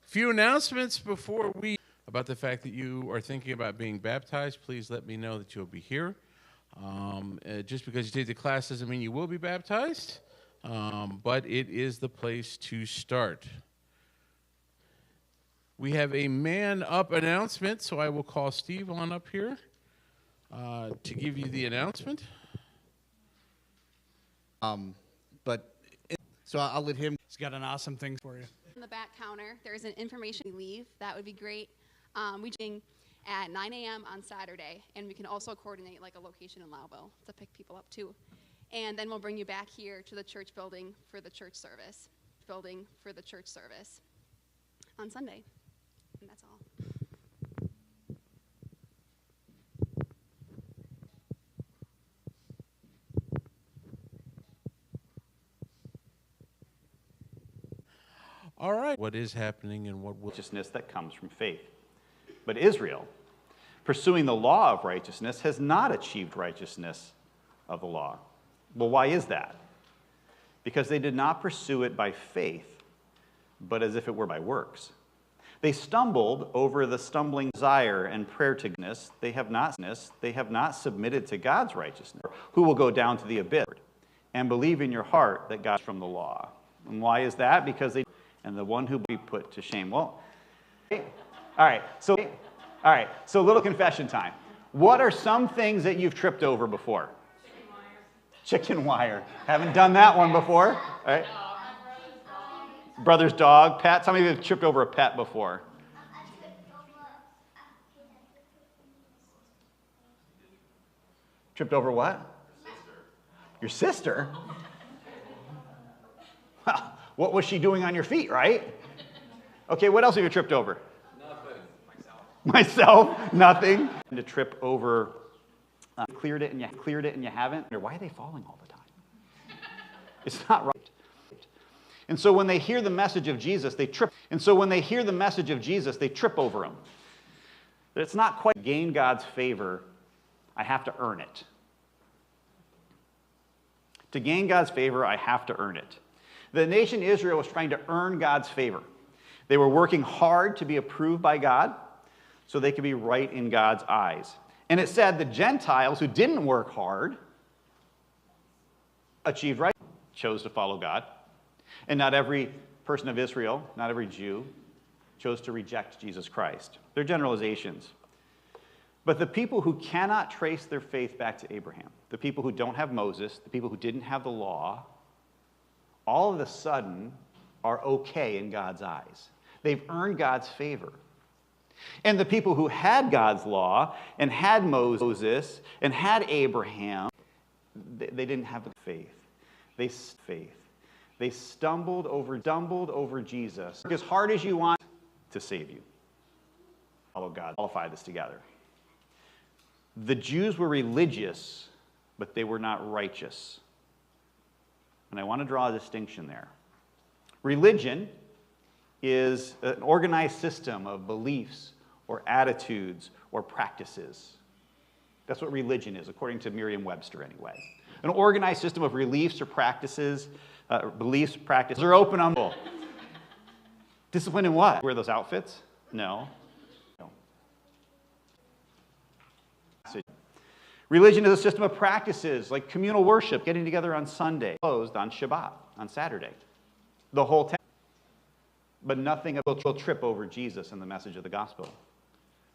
Few announcements before we about the fact that you are thinking about being baptized. Please let me know that you'll be here. Just because you take the class doesn't mean you will be baptized, but it is the place to start. We have a man up announcement, so I will call Steve on up here to give you the announcement. So I'll let him. He's got an awesome thing for you. On the back counter, there's an information leave. That would be great. We're doing at 9 a.m. on Saturday, and we can also coordinate like a location in Lowville to pick people up too. And then we'll bring you back here to the church building for the church service. On Sunday. And that's all. All right. What is happening and what will... Righteousness that comes from faith. But Israel, pursuing the law of righteousness, has not achieved righteousness of the law. Well, why is that? Because they did not pursue it by faith, but as if it were by works. They stumbled over the stumbling desire and prayer to goodness. They have not submitted to God's righteousness, who will go down to the abyss, and believe in your heart that God's from the law. And why is that? Because they... and the one who will be put to shame. Well, all right, so a little confession time. What are some things that you've tripped over before? Chicken wire. Haven't done that one before. All right. Brother's dog, pet. Some of you have tripped over a pet before. Tripped over what? Your sister? Well, what was she doing on your feet, right? Okay, what else have you tripped over? Nothing. Myself? Nothing. To trip over, cleared it and you haven't. Why are they falling all the time? It's not right. And so when they hear the message of Jesus, they trip. They trip over him. But it's not quite gain God's favor. I have to earn it. To gain God's favor, I have to earn it. The nation Israel was trying to earn God's favor. They were working hard to be approved by God so they could be right in God's eyes. And it said the Gentiles who didn't work hard achieved right, chose to follow God. And not every person of Israel, not every Jew, chose to reject Jesus Christ. They're generalizations. But the people who cannot trace their faith back to Abraham, the people who don't have Moses, the people who didn't have the law, all of a sudden are okay in God's eyes. They've earned God's favor. And the people who had God's law and had Moses and had Abraham, they didn't have the faith. They stumbled over Jesus. Work as hard as you want to save you. Follow God. Qualify this together. The Jews were religious, but they were not righteous. And I want to draw a distinction there. Religion is an organized system of beliefs or attitudes or practices. That's what religion is, according to Merriam-Webster anyway. An organized system of beliefs or practices, practices are open on both. Discipline in what? Wear those outfits? No. Religion is a system of practices like communal worship, getting together on Sunday, closed on Shabbat, on Saturday. The whole time. But nothing will trip over Jesus and the message of the gospel.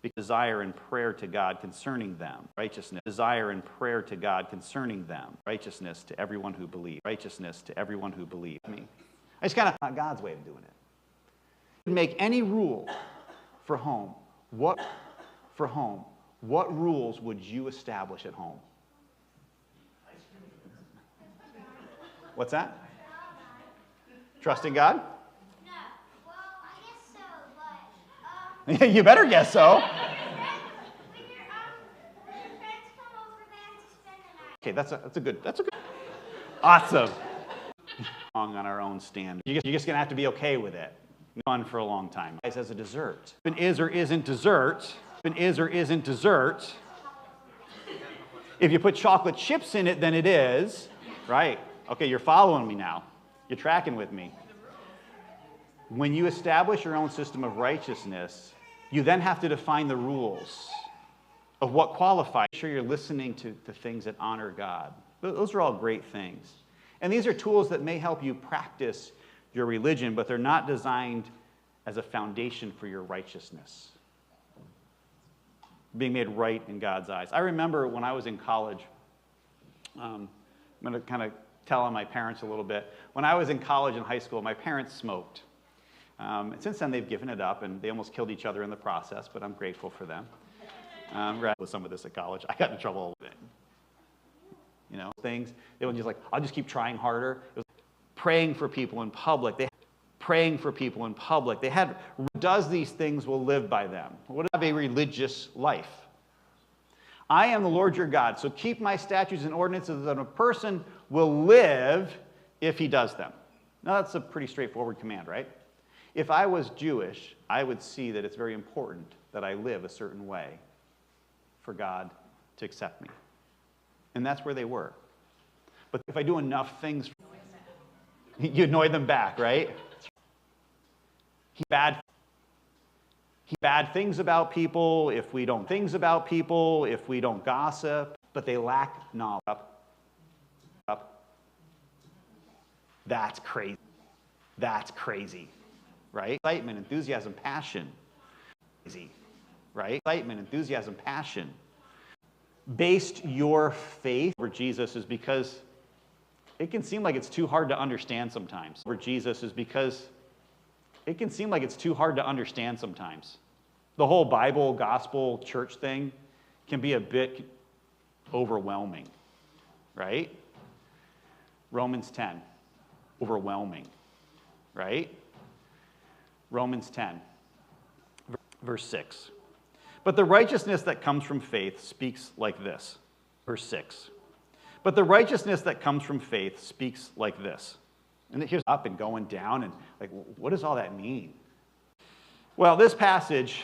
Because desire and prayer to God concerning them, righteousness. Desire and prayer to God concerning them, righteousness to everyone who believes. Righteousness to everyone who believes. I just kind of not God's way of doing it. Make any rule for home. What rules would you establish at home? What's that? Trusting God? No. Well, I guess so, but... You better guess so. When your friends come over, they have to spend the night. Okay, that's a good... Awesome. On our own stand. You're just going to have to be okay with it. Fun for a long time. As a dessert. If it is or isn't dessert... If you put chocolate chips in it, then it is. Right. Okay, you're following me now. You're tracking with me. When you establish your own system of righteousness, you then have to define the rules of what qualifies. Make sure you're listening to things that honor God. Those are all great things. And these are tools that may help you practice your religion, but they're not designed as a foundation for your righteousness. Being made right in God's eyes. I remember when I was in college, I'm going to kind of tell on my parents a little bit. When I was in college and high school, my parents smoked. And since then, they've given it up, and they almost killed each other in the process, but I'm grateful for them. With some of this at college, I got in trouble with it. You know, things, they were just like, I'll just keep trying harder. It was praying for people in public. They had, does these things will live by them. What have a religious life? I am the Lord your God, so keep my statutes and ordinances, and a person will live if he does them. Now, that's a pretty straightforward command, right? If I was Jewish, I would see that it's very important that I live a certain way for God to accept me. And that's where they were. But if I do enough things, you annoy them back, right? Bad things about people, if we don't gossip, but they lack knowledge. That's crazy, right? Excitement, enthusiasm, passion. Crazy, right? Excitement, enthusiasm, passion. Based your faith over Jesus is because it can seem like it's too hard to understand sometimes. The whole Bible, gospel, church thing can be a bit overwhelming, right? Romans 10, overwhelming, right? Romans 10, verse 6. But the righteousness that comes from faith speaks like this. Verse 6. But the righteousness that comes from faith speaks like this. And here's up and going down, and like, what does all that mean? Well, this passage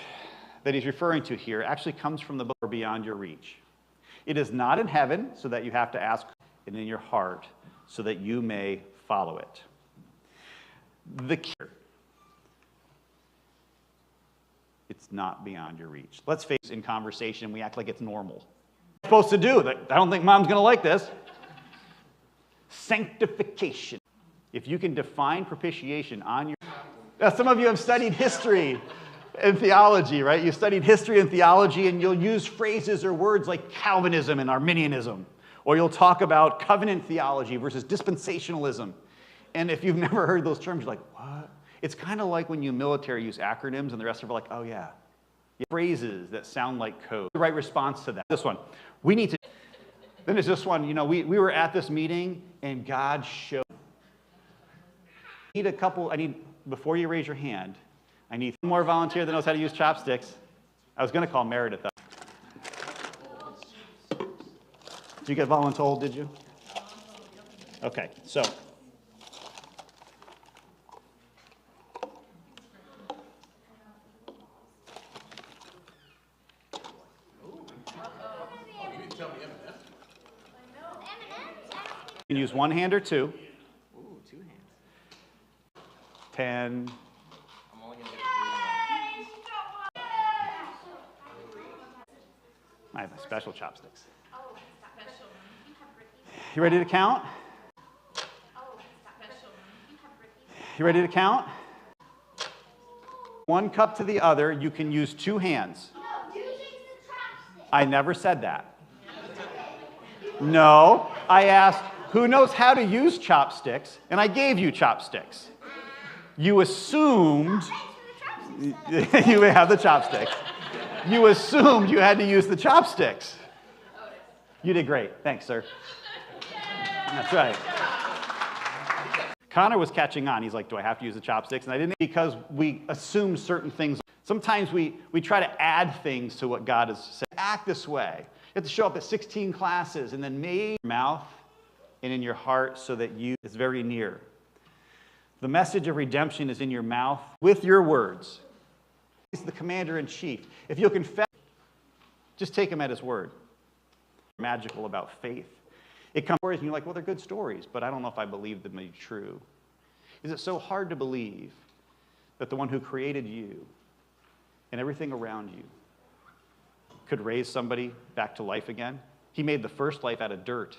that he's referring to here actually comes from the book Beyond Your Reach. It is not in heaven, so that you have to ask it in your heart, so that you may follow it. The key, it's not beyond your reach. Let's face it, in conversation, we act like it's normal. What are you supposed to do? I don't think mom's going to like this. Sanctification. If you can define propitiation on your... Now, some of you have studied history and theology, right? You've studied history and theology, and you'll use phrases or words like Calvinism and Arminianism, or you'll talk about covenant theology versus dispensationalism. And if you've never heard those terms, you're like, what? It's kind of like when you military use acronyms and the rest of them are like, oh yeah. Phrases that sound like code. The right response to that. This one, we need to. Then there's this one, you know, we were at this meeting and God showed. Before you raise your hand, I need one more volunteer that knows how to use chopsticks. I was going to call Meredith up. Did you get voluntold, did you? Okay, so. You can use one hand or two. Ooh, 2 hands. 10. I'm only gonna I have special chopsticks. You ready to count? You ready to count? One cup to the other, you can use 2 hands. I never said that. No, I asked, who knows how to use chopsticks? And I gave you chopsticks. You assumed you have the chopsticks. You assumed you had to use the chopsticks. You did great. Thanks, sir. That's right. Connor was catching on. He's like, do I have to use the chopsticks? And I didn't, because we assume certain things. Sometimes we try to add things to what God has said. Act this way. You have to show up at 16 classes and then maybe in your mouth and in your heart so that it's very near. The message of redemption is in your mouth with your words. He's the commander-in-chief. If you'll confess, just take him at his word. Magical about faith. It comes stories and you're like, well, they're good stories, but I don't know if I believe them to be true. Is it so hard to believe that the one who created you and everything around you could raise somebody back to life again? He made the first life out of dirt.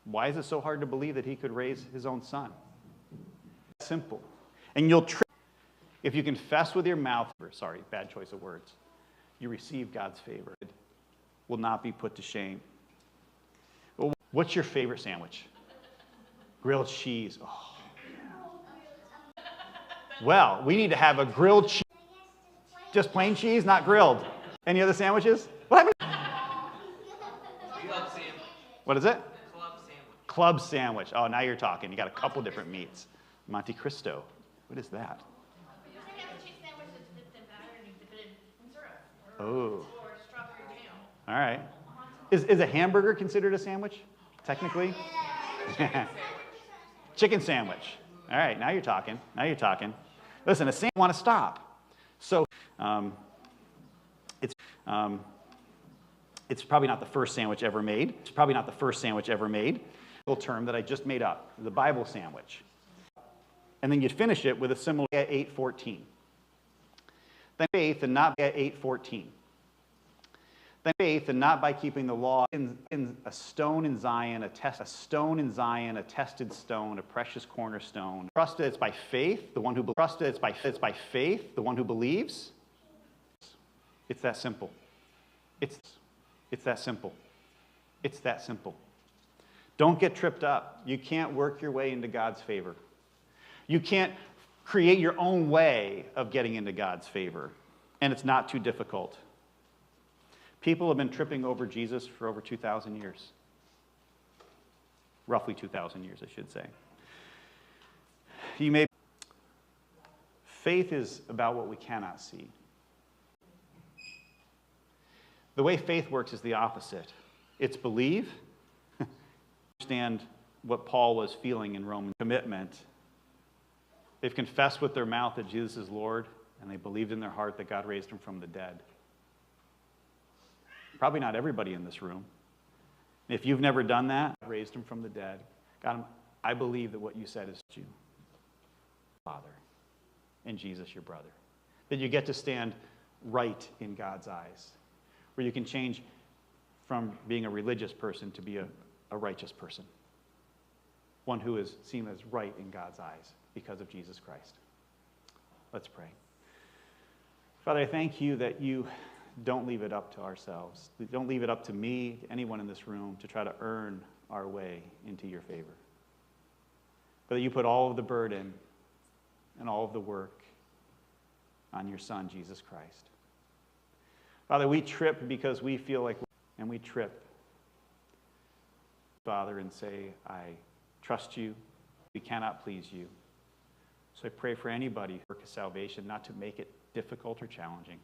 Why is it so hard to believe that he could raise his own son? Simple. And you'll if you confess with your mouth, sorry, bad choice of words, you receive God's favor. It will not be put to shame. Well, what's your favorite sandwich? Grilled cheese. Oh. Well, we need to have a grilled cheese. Just plain cheese, not grilled. Any other sandwiches? What happened? Club sandwich. What is it? Club sandwich. Club sandwich. Oh, now you're talking. You got a couple different meats. Monte Cristo. What is that? It's a ham and cheese sandwich that's dipped in batter and you dip it in syrup. Oh. Or strawberry jam. All right. Is a hamburger considered a sandwich, technically? Chicken sandwich. All right, now you're talking. Now you're talking. Listen, a sandwich want to stop. So it's probably not the first sandwich ever made. It's probably not the first sandwich ever made. A little term that I just made up, the Bible sandwich. And then you'd finish it with a similar at 8:14. Then faith and not at 8:14. Then faith and not by keeping the law. In a stone in Zion, a stone in Zion, a tested stone, a precious cornerstone. Trust that it's by faith, the one who trust that it's by faith, the one who believes. It's that simple. It's that simple. It's that simple. Don't get tripped up. You can't work your way into God's favor. You can't create your own way of getting into God's favor. And it's not too difficult. People have been tripping over Jesus for over 2,000 years. Roughly 2,000 years, I should say. Faith is about what we cannot see. The way faith works is the opposite. It's believe, understand what Paul was feeling in Roman commitment. They've confessed with their mouth that Jesus is Lord, and they believed in their heart that God raised him from the dead. Probably not everybody in this room. If you've never done that, raised him from the dead. God, I believe that what you said is you, Father, and Jesus, your brother. That you get to stand right in God's eyes, where you can change from being a religious person to be a righteous person. One who is seen as right in God's eyes because of Jesus Christ. Let's pray. Father, I thank you that you don't leave it up to ourselves. Don't leave it up to me, to anyone in this room, to try to earn our way into your favor. But that you put all of the burden and all of the work on your Son, Jesus Christ. Father, we trip because we feel like, and we trip, Father, and say, I trust you. We cannot please you. So I pray for anybody who work of salvation not to make it difficult or challenging.